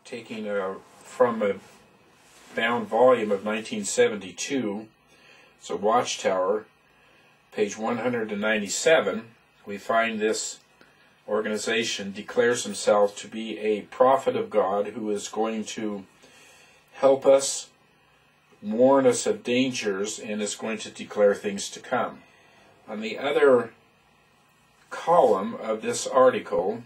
taking from a bound volume of 1972, so Watchtower, page 197, we find this organization declares himself to be a prophet of God who is going to help us, warn us of dangers, and is going to declare things to come. On the other column of this article,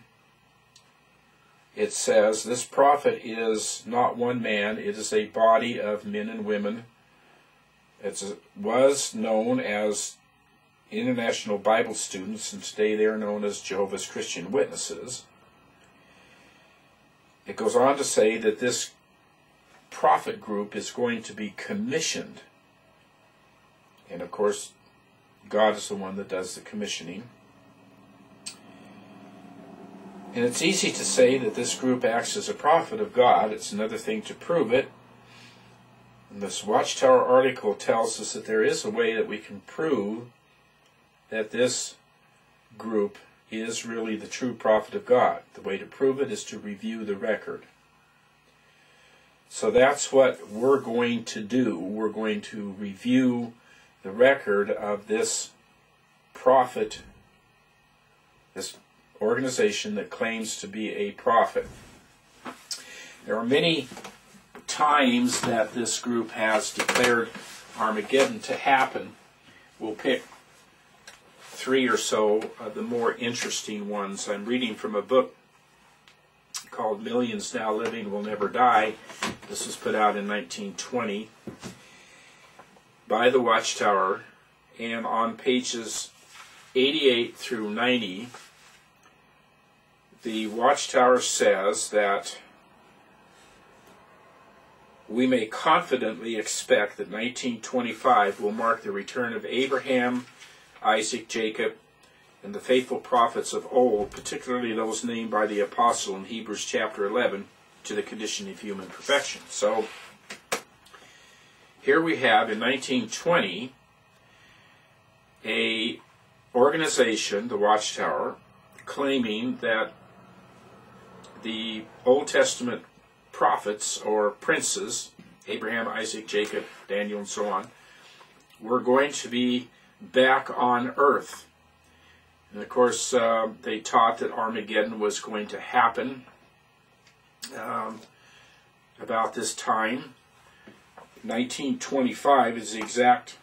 it says, this prophet is not one man, it is a body of men and women. It was known as International Bible Students, and today they are known as Jehovah's Christian Witnesses. It goes on to say that this prophet group is going to be commissioned. And of course, God is the one that does the commissioning. And it's easy to say that this group acts as a prophet of God. It's another thing to prove it. And this Watchtower article tells us that there is a way that we can prove that this group is really the true prophet of God. The way to prove it is to review the record. So that's what we're going to do. We're going to review the record of this prophet, this organization that claims to be a prophet. There are many times that this group has declared Armageddon to happen. We'll pick 3 or so of the more interesting ones. I'm reading from a book called Millions Now Living Will Never Die. This was put out in 1920 by the Watchtower, and on pages 88 through 90, the Watchtower says that we may confidently expect that 1925 will mark the return of Abraham, Isaac, Jacob, and the faithful prophets of old, particularly those named by the apostle in Hebrews chapter 11, to the condition of human perfection. So, here we have in 1920 a organization, the Watchtower, claiming that the Old Testament prophets or princes, Abraham, Isaac, Jacob, Daniel, and so on, were going to be back on earth. And of course, they taught that Armageddon was going to happen about this time. 1925 is the exact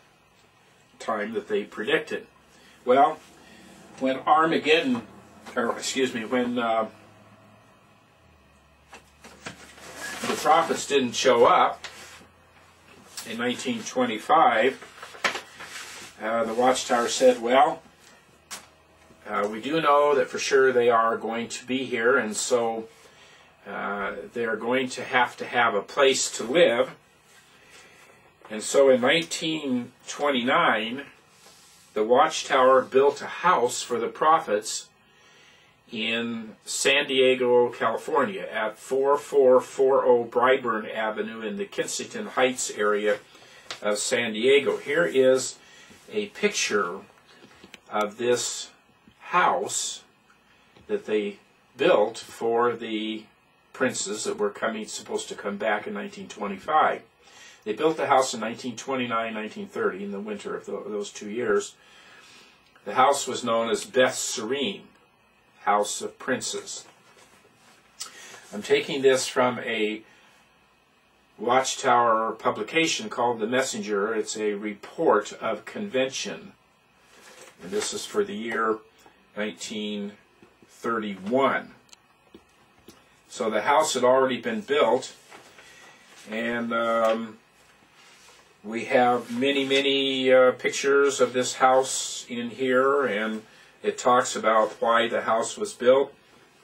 time that they predicted. Well, when Armageddon, or excuse me, when the prophets didn't show up in 1925, the Watchtower said, well, we do know that for sure they are going to be here, and so they're going to have a place to live. And so in 1929, the Watchtower built a house for the prophets in San Diego, California, at 4440 Bryburn Avenue in the Kensington Heights area of San Diego. Here is a picture of this house that they built for the princes that were supposed to come back in 1925. They built the house in 1929, 1930, in the winter of those 2 years. The house was known as Beth Serene, House of Princes. I'm taking this from a Watchtower publication called The Messenger. It's a report of convention. And this is for the year 1931. So the house had already been built, and we have many pictures of this house in here, and it talks about why the house was built.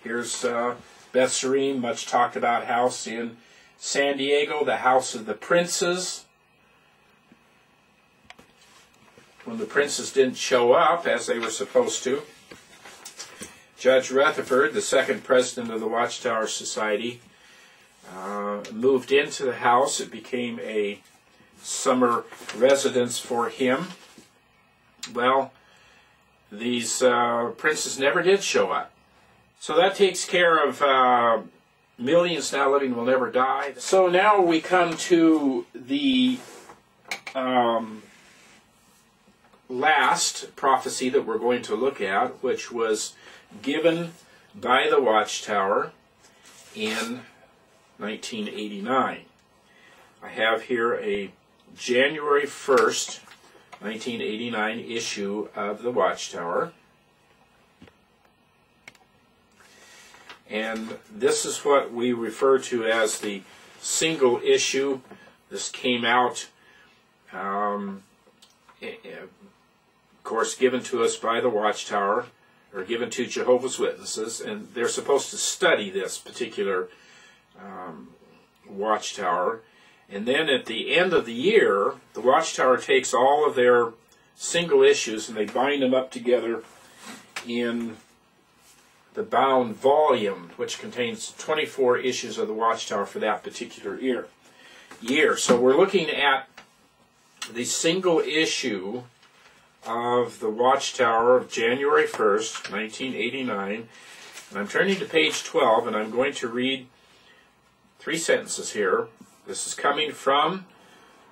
Here's Beth Serene, much talked about house in San Diego, the House of the Princes. When the princes didn't show up as they were supposed to, Judge Rutherford, the second president of the Watchtower Society, moved into the house. It became a summer residence for him. Well, these princes never did show up. So that takes care of millions now living will never die. So now we come to the last prophecy that we're going to look at, which was given by the Watchtower in 1989. I have here a January 1st, 1989 issue of the Watchtower. And this is what we refer to as the single issue. This came out, of course, given to us by the Watchtower, or given to Jehovah's Witnesses, and they're supposed to study this particular Watchtower. And then at the end of the year, the Watchtower takes all of their single issues and they bind them up together in the bound volume, which contains 24 issues of the Watchtower for that particular year. So we're looking at the single issue of the Watchtower of January 1st, 1989. And I'm turning to page 12, and I'm going to read 3 sentences here. This is coming from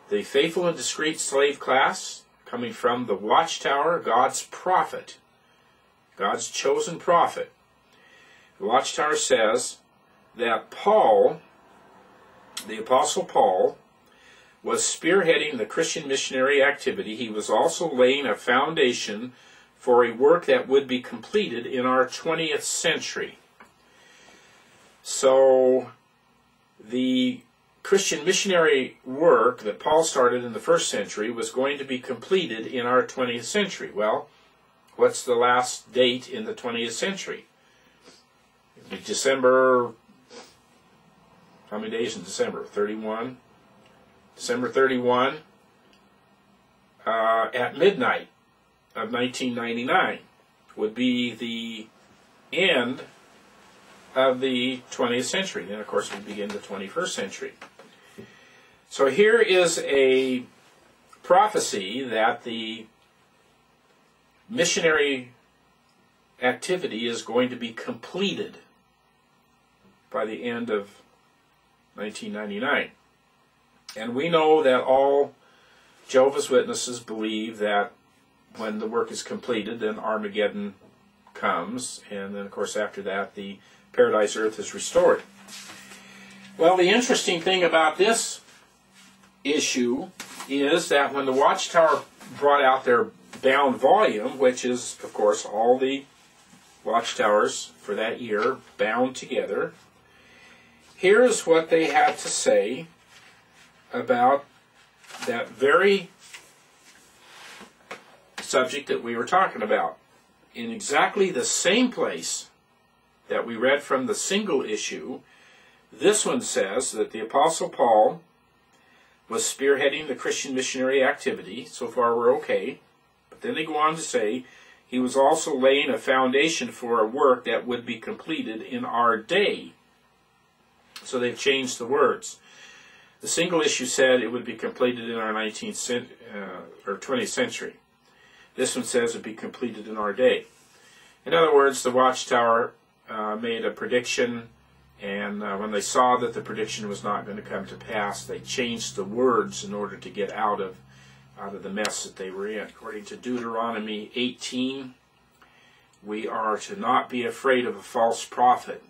the Faithful and Discreet Slave class, coming from the Watchtower, God's prophet, God's chosen prophet. The Watchtower says that Paul, the Apostle Paul, was spearheading the Christian missionary activity. He was also laying a foundation for a work that would be completed in our 20th century. So the Christian missionary work that Paul started in the 1st century was going to be completed in our 20th century. Well, what's the last date in the 20th century? December, how many days in December? 31. December 31 at midnight of 1999 would be the end of the 20th century. Then, of course, we begin the 21st century. So here is a prophecy that the missionary activity is going to be completed by the end of 1999. And we know that all Jehovah's Witnesses believe that when the work is completed, then Armageddon comes, and then, of course, after that, the paradise earth is restored. Well, the interesting thing about this issue is that when the Watchtower brought out their bound volume, which is, of course, all the Watchtowers for that year bound together, here's what they had to say about that very subject that we were talking about. In exactly the same place that we read from the single issue, this one says that the Apostle Paul was spearheading the Christian missionary activity. So far we're okay. But then they go on to say he was also laying a foundation for a work that would be completed in our day. So they've changed the words. The single issue said it would be completed in our 20th century. This one says it would be completed in our day. In other words, the Watchtower made a prediction, and when they saw that the prediction was not going to come to pass, they changed the words in order to get out of the mess that they were in. According to Deuteronomy 18, we are to not be afraid of a false prophet.